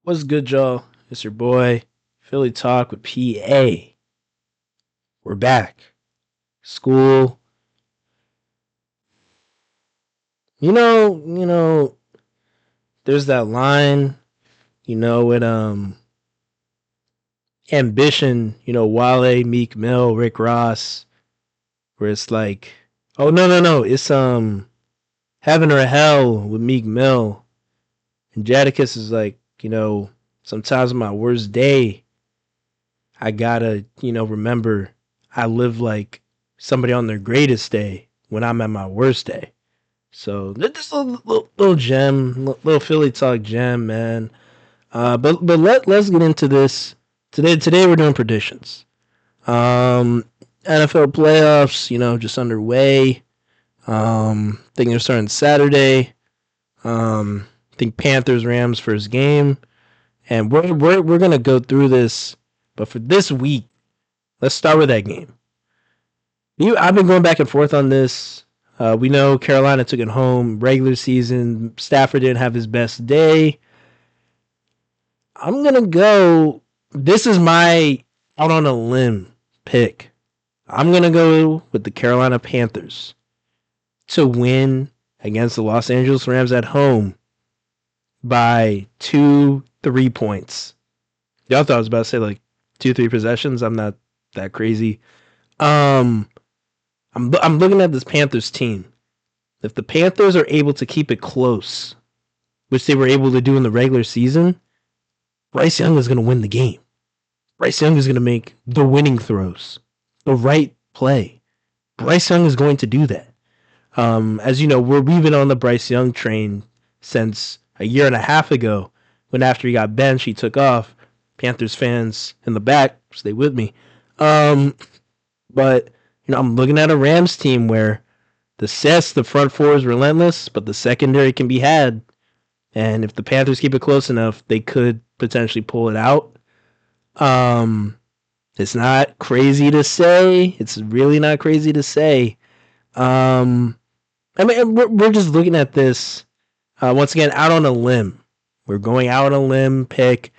What's good, y'all? It's your boy, Philly Talk with PA. We're back. School. There's that line, with ambition, Wale, Meek Mill, Rick Ross, where it's like, oh no. It's Heaven or Hell with Meek Mill. And Jadakiss is like, sometimes on my worst day, I gotta, remember I live like somebody on their greatest day when I'm at my worst day. So this little gem, little Philly talk gem, man. Let's get into this today. Today we're doing predictions. Um, NFL playoffs, just underway. Think they're starting Saturday. I think Panthers Rams first game, and we're gonna go through this. But for this week, let's start with that game. I've been going back and forth on this. We know Carolina took it home regular season. Stafford didn't have his best day. I'm gonna go. This is my out on a limb pick. I'm gonna go with the Carolina Panthers to win against the Los Angeles Rams at home by 2-3 points. Y'all thought I was about to say like 2-3 possessions. I'm not that crazy. I'm looking at this Panthers team. If the Panthers are able to keep it close, which they were able to do in the regular season, Bryce Young is going to win the game. Bryce Young is going to make the winning throws, the right play. Bryce Young is going to do that. As you know, we've been on the Bryce Young train since a year and a half ago, when after he got benched, he took off. Panthers fans in the back, stay with me. But I'm looking at a Rams team where the front four is relentless, but the secondary can be had. And if the Panthers keep it close enough, they could potentially pull it out. It's not crazy to say. It's really not crazy to say. We're just looking at this once again out on a limb. We're going out on a limb pick.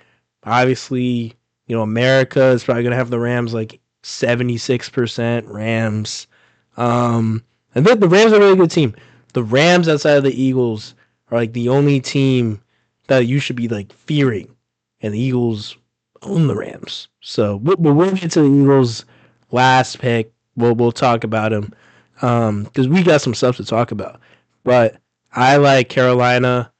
Obviously, America is probably going to have the Rams like 76% Rams. And then the Rams are a really good team. The Rams outside of the Eagles are like the only team that you should be like fearing. And the Eagles own the Rams. So we'll get to the Eagles last pick. We'll talk about them because we got some stuff to talk about. But I like Carolina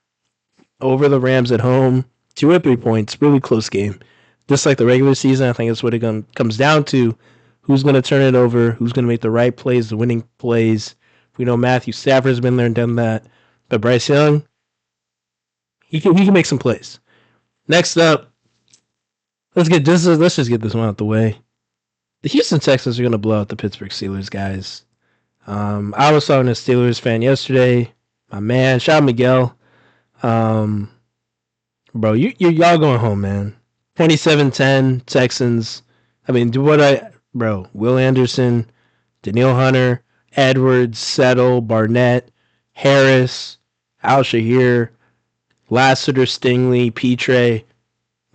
over the Rams at home. 2 or 3 points. Really close game. Just like the regular season, I think that's what it comes down to. Who's going to turn it over? Who's going to make the right plays, the winning plays? We know Matthew Stafford has been there and done that. But Bryce Young, he can make some plays. Next up, let's just get this one out the way. The Houston Texans are going to blow out the Pittsburgh Steelers, guys. I was talking to a Steelers fan yesterday. My man, shout out Miguel. Bro, y'all going home, man. 27-10 Texans. Will Anderson, Daniil Hunter, Edwards, Settle, Barnett, Harris, Al-Shahir, Lassiter, Stingley, Petre.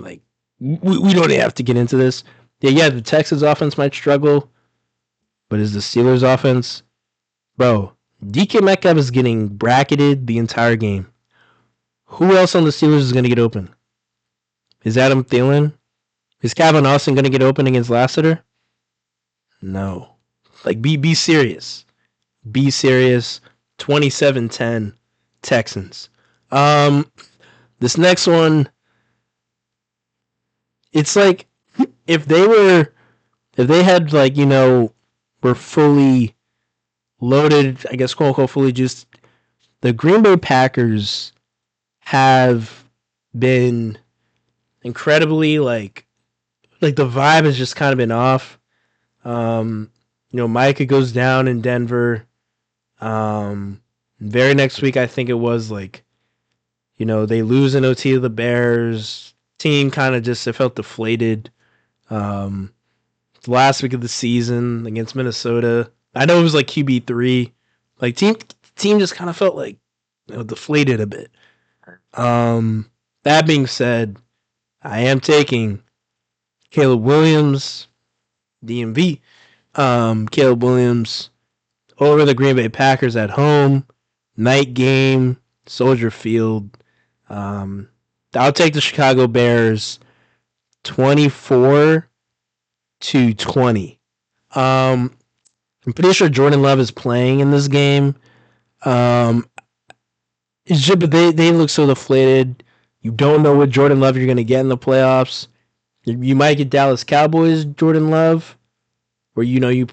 Like, we don't have to get into this. Yeah, the Texans offense might struggle, but is the Steelers offense? Bro, DK Metcalf is getting bracketed the entire game. Who else on the Steelers is going to get open? Is Adam Thielen? Is Calvin Austin going to get open against Lassiter? No. Like, be serious. Be serious. 27-10 Texans. This next one, it's like if they had like, were fully loaded, I guess, quote unquote, fully juiced, the Green Bay Packers have been incredibly like the vibe has just kind of been off. Micah goes down in Denver. Very next week, I think it was like, they lose in OT to the Bears. Team kind of just, it felt deflated. The last week of the season against Minnesota, I know it was like QB3. Like team just kind of felt like deflated a bit. That being said, I am taking Caleb Williams, DMV. Caleb Williams over the Green Bay Packers at home. Night game, Soldier Field. I'll take the Chicago Bears 24-20. I'm pretty sure Jordan Love is playing in this game. It's just, but they look so deflated. You don't know what Jordan Love you're going to get in the playoffs. You might get Dallas Cowboys Jordan Love, where you're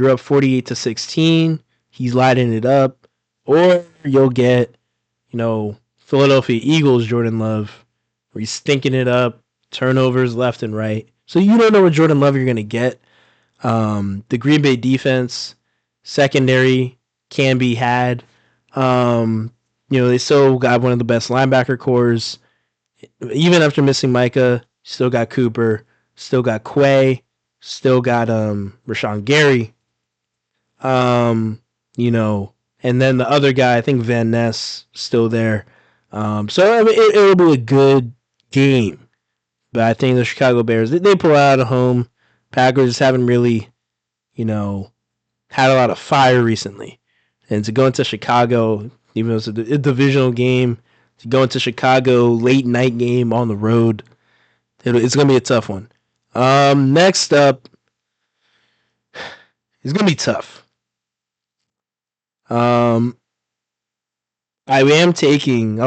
up 48-16. He's lighting it up, or you'll get Philadelphia Eagles Jordan Love, where he's stinking it up, turnovers left and right. So you don't know what Jordan Love you're going to get. The Green Bay defense, secondary can be had. They still got one of the best linebacker cores. Even after missing Micah, still got Cooper, still got Quay, still got Rashawn Gary. And then the other guy, I think Van Ness, still there. So I mean, it'll be a good game. But I think the Chicago Bears, they pull out at home. Packers haven't really, had a lot of fire recently. And to go into Chicago, even though it's a divisional game, to go into Chicago, late night game on the road, it's going to be a tough one. Next up, it's going to be tough. I'll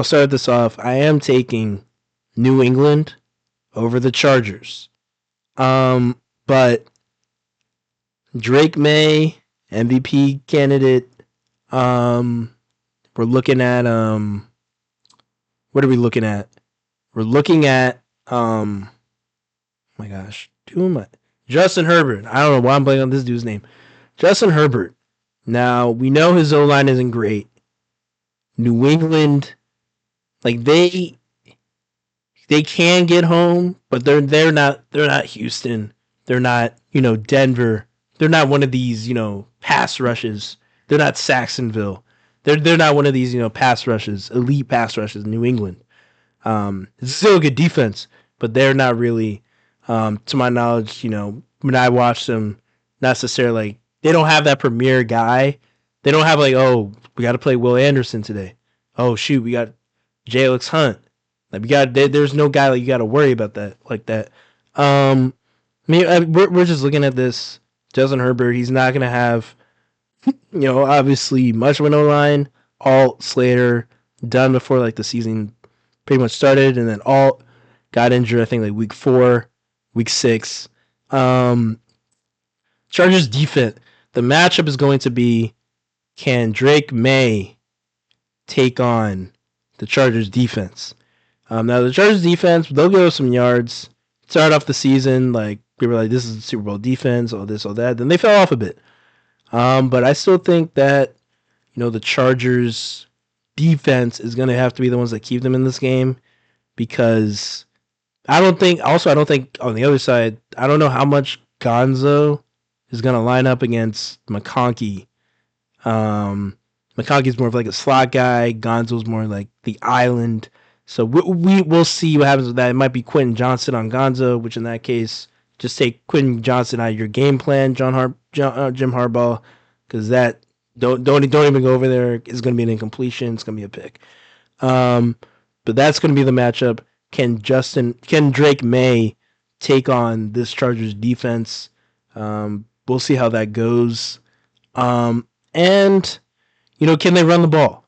start this off. I am taking New England over the Chargers. But Drake May, MVP candidate. We're looking at what are we looking at? We're looking at oh my gosh, Justin Herbert. I don't know why I'm blanking on this dude's name. Justin Herbert. Now we know his O-line isn't great. New England, like they can get home, but they're not Houston. They're not, Denver. They're not one of these, pass rushes. They're not Saxonville. They're not one of these, pass rushes, elite pass rushes in New England. It's still a good defense, but they're not really, to my knowledge, when I watch them, not necessarily like, they don't have that premier guy. They don't have like, oh, we got to play Will Anderson today. Oh shoot, we got J.Alex Hunt. Like there's no guy like you got to worry about that like that. We're just looking at this. Justin Herbert, he's not gonna have, obviously much of an O-line. Alt, Slater, done before like the season pretty much started, and then Alt got injured. I think like week 4, week 6. Chargers defense. The matchup is going to be, can Drake May take on the Chargers defense? Now the Chargers defense, they'll give us some yards. Start off the season like we were like, this is the Super Bowl defense, all this, all that. Then they fell off a bit. But I still think that the Chargers defense is going to have to be the ones that keep them in this game, because I don't think on the other side, I don't know how much Gonzo is going to line up against McConkey. McConkey's more of like a slot guy. Gonzo's more like the island. So we'll see what happens with that. It might be Quentin Johnson on Gonzo, which in that case, just take Quentin Johnson out of your game plan, Jim Harbaugh, because that don't even go over there. It's going to be an incompletion. It's going to be a pick. But that's going to be the matchup. Can Drake May take on this Chargers defense? We'll see how that goes. And can they run the ball?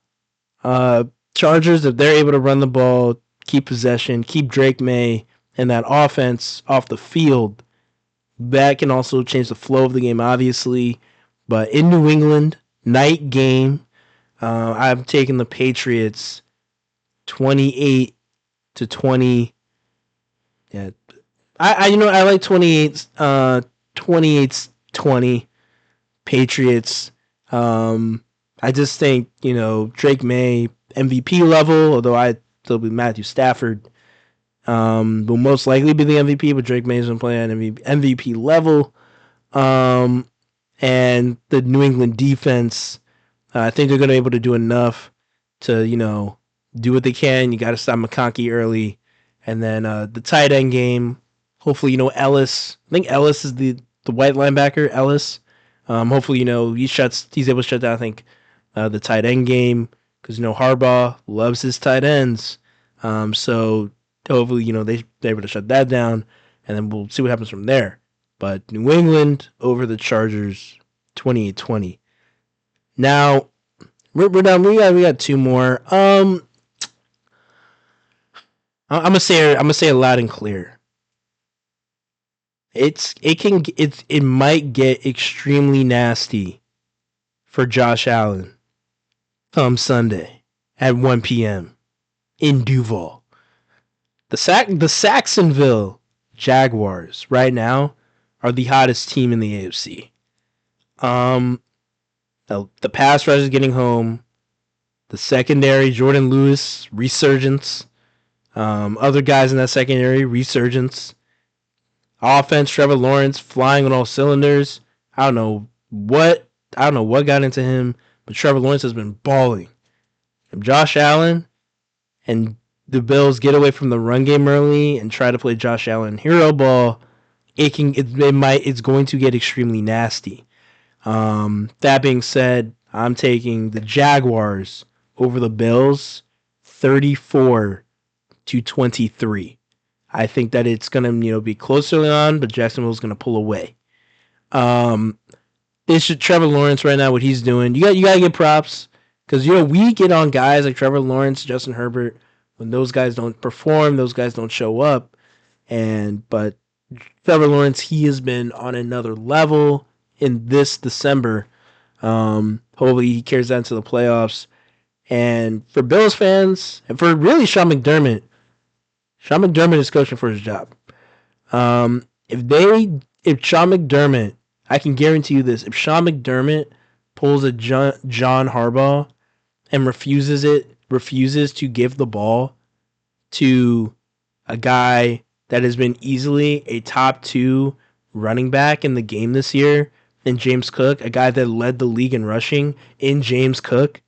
Chargers, if they're able to run the ball, keep possession, keep Drake May and that offense off the field, that can also change the flow of the game, obviously. But in New England, night game, I'm taking the Patriots 28-20. Yeah, I like 28-20 Patriots. I just think, Drake May, MVP level, although I still be Matthew Stafford, will most likely be the MVP, but Drake May isn't playing at MVP level. And the New England defense, I think they're going to be able to do enough to, do what they can. You got to stop McConkey early, And then the tight end game, hopefully, Ellis. I think Ellis is the white linebacker, Ellis. Hopefully, he's able to shut down, I think, the tight end game because, Harbaugh loves his tight ends. So hopefully, they're able to shut that down, and then we'll see what happens from there. But New England over the Chargers, 28-20. Now, we're done. We got two more. I'm gonna say it loud and clear. It might get extremely nasty for Josh Allen come Sunday at 1 p.m. in Duval. The Saxonville Jaguars right now are the hottest team in the AFC. The pass rush is getting home. The secondary, Jordan Lewis, resurgence. Other guys in that secondary, resurgence. Offense, Trevor Lawrence flying on all cylinders. I don't know what got into him, but Trevor Lawrence has been balling. If Josh Allen and the Bills get away from the run game early and try to play Josh Allen hero ball, it's going to get extremely nasty. That being said, I'm taking the Jaguars over the Bills, 34-23. I think that it's gonna, be close early on, but Jacksonville's gonna pull away. It's Trevor Lawrence right now. What he's doing, you gotta get props because we get on guys like Trevor Lawrence, Justin Herbert when those guys don't perform, those guys don't show up, but Trevor Lawrence, he has been on another level in this December. Hopefully he carries that into the playoffs. And for Bills fans, and for really Sean McDermott is coaching for his job. If Sean McDermott, I can guarantee you this, if Sean McDermott pulls a John Harbaugh and refuses to give the ball to a guy that has been easily a top 2 running back in the game this year in James Cook, a guy that led the league in rushing in James Cook,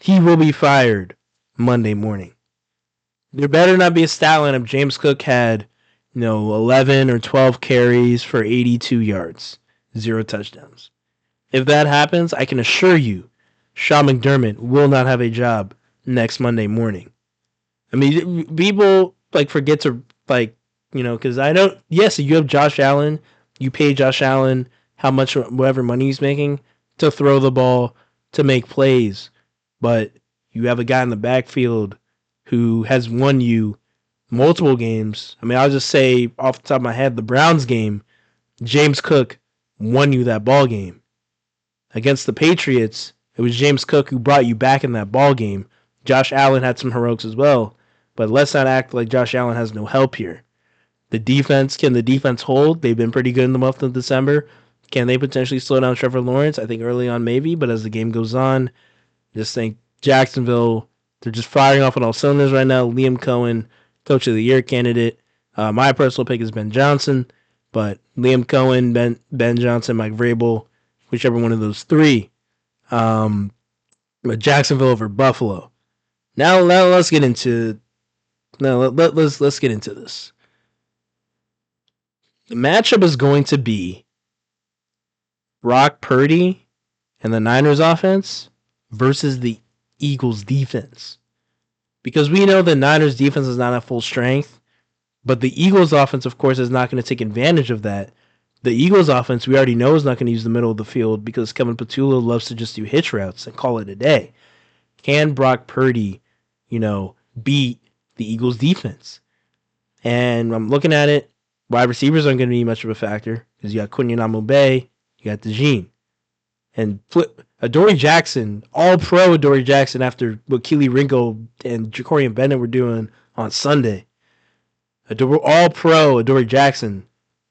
he will be fired Monday morning. There better not be a stat line if James Cook had, 11 or 12 carries for 82 yards, 0 touchdowns. If that happens, I can assure you, Sean McDermott will not have a job next Monday morning. I mean, people forget to because I know, yes, you have Josh Allen, you pay Josh Allen how much, whatever money he's making to throw the ball, to make plays, but you have a guy in the backfield who has won you multiple games. I mean, I'll just say off the top of my head, the Browns game, James Cook won you that ball game. Against the Patriots, it was James Cook who brought you back in that ball game. Josh Allen had some heroics as well, but let's not act like Josh Allen has no help here. Can the defense hold? They've been pretty good in the month of December. Can they potentially slow down Trevor Lawrence? I think early on maybe, but as the game goes on, just think Jacksonville, they're just firing off on all cylinders right now. Liam Cohen, Coach of the Year candidate. My personal pick is Ben Johnson, but Liam Cohen, Ben Johnson, Mike Vrabel, whichever one of those three. But Jacksonville over Buffalo. Now let's get into let's get into this. The matchup is going to be Brock Purdy and the Niners offense versus the Eagles defense. Because we know the Niners defense is not at full strength, but the Eagles offense, of course, is not going to take advantage of that. The Eagles offense, we already know, is not going to use the middle of the field because Kevin Patullo loves to just do hitch routes and call it a day. Can Brock Purdy, beat the Eagles defense? And I'm looking at it, wide receivers aren't going to be much of a factor because you got Kunyanamo Bay, you got DeJean. And Adoree Jackson, all-pro Adoree Jackson after what Kelee Ringo and Jacorian Bennett were doing on Sunday. All-pro Adoree Jackson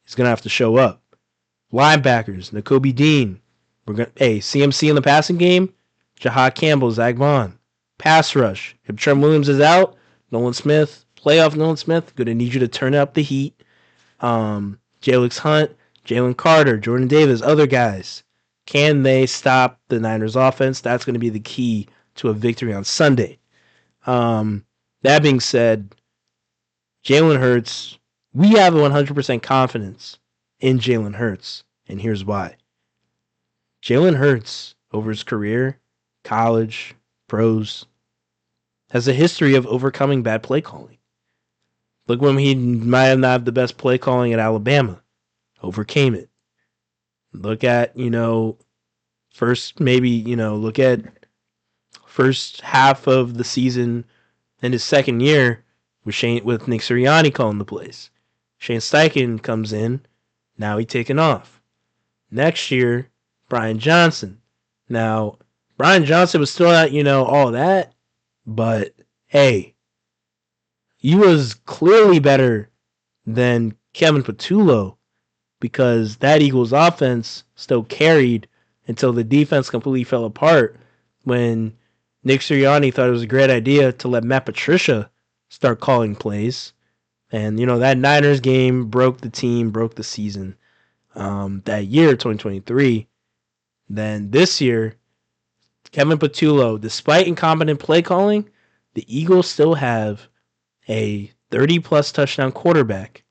is going to have to show up. Linebackers, Nakobe Dean. CMC in the passing game, Jahad Campbell, Zach Vaughn. Pass rush, if Trent Williams is out, Nolan Smith, playoff Nolan Smith, going to need you to turn up the heat. Jalix Hunt, Jalen Carter, Jordan Davis, other guys. Can they stop the Niners offense? That's going to be the key to a victory on Sunday. That being said, Jalen Hurts, we have 100% confidence in Jalen Hurts, and here's why. Jalen Hurts, over his career, college, pros, has a history of overcoming bad play calling. Look, when he might not have the best play calling at Alabama, overcame it. Look at, look at first half of the season in his second year with Nick Sirianni calling the plays. Shane Steichen comes in, now he's taking off. Next year, Brian Johnson. Now, Brian Johnson was still not, all that, but hey, he was clearly better than Kevin Patullo because that Eagles offense still carried until the defense completely fell apart when Nick Sirianni thought it was a great idea to let Matt Patricia start calling plays. And, that Niners game broke the team, broke the season that year, 2023. Then this year, Kevin Patullo, despite incompetent play calling, the Eagles still have a 30-plus touchdown quarterback,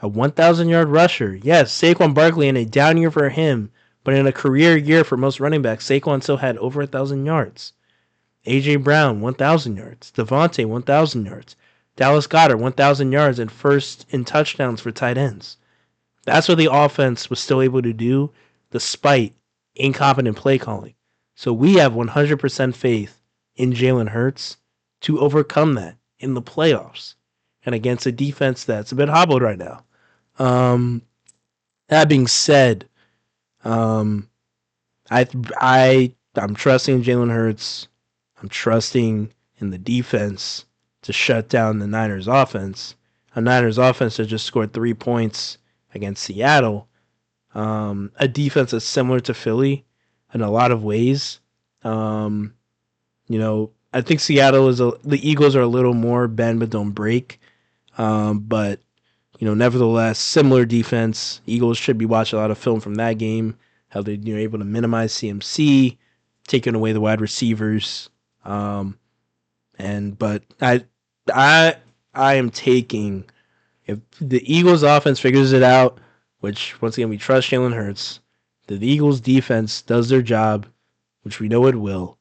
a 1,000-yard rusher. Yes, Saquon Barkley in a down year for him, but in a career year for most running backs, Saquon still had over 1,000 yards. A.J. Brown, 1,000 yards. Devontae, 1,000 yards. Dallas Goedert, 1,000 yards and first in touchdowns for tight ends. That's what the offense was still able to do despite incompetent play calling. So we have 100% faith in Jalen Hurts to overcome that in the playoffs and against a defense that's a bit hobbled right now. That being said, I'm trusting Jalen Hurts. I'm trusting in the defense to shut down the Niners offense. A Niners offense that just scored 3 points against Seattle. A defense that's similar to Philly in a lot of ways. I think the Eagles are a little more bend but don't break. But nevertheless, similar defense. Eagles should be watching a lot of film from that game. How they're able to minimize CMC, taking away the wide receivers. But I am taking, if the Eagles offense figures it out, which once again we trust Jalen Hurts, the Eagles defense does their job, which we know it will.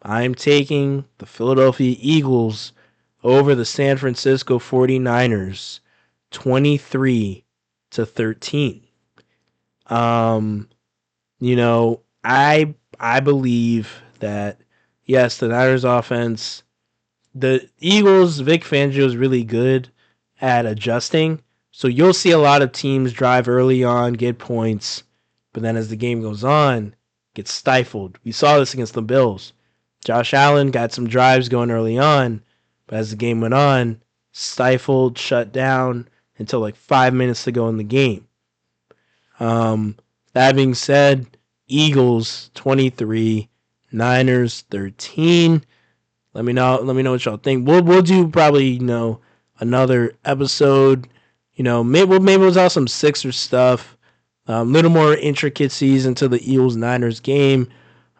I am taking the Philadelphia Eagles over the San Francisco 49ers 23-13. I believe that yes, the Niners offense, the Eagles, Vic Fangio is really good at adjusting. So you'll see a lot of teams drive early on, get points, but then as the game goes on, get stifled. We saw this against the Bills. Josh Allen got some drives going early on, but as the game went on, stifled, shut down until like 5 minutes to go in the game. That being said, Eagles 23, Niners 13. Let me know what y'all think. We'll do probably another episode. Maybe we'll have some Sixers stuff. Little more intricacies into the Eagles Niners game.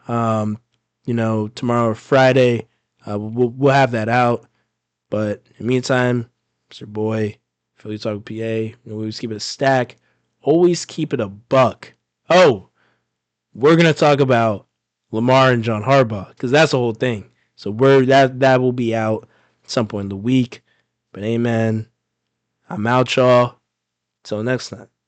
Tomorrow or Friday, we'll have that out. But in the meantime, it's your boy Philly Talk PA. We always keep it a stack. Always keep it a buck. Oh, we're gonna talk about Lamar and John Harbaugh because that's the whole thing. So that will be out at some point in the week. But hey, man, I'm out, y'all. Till next time.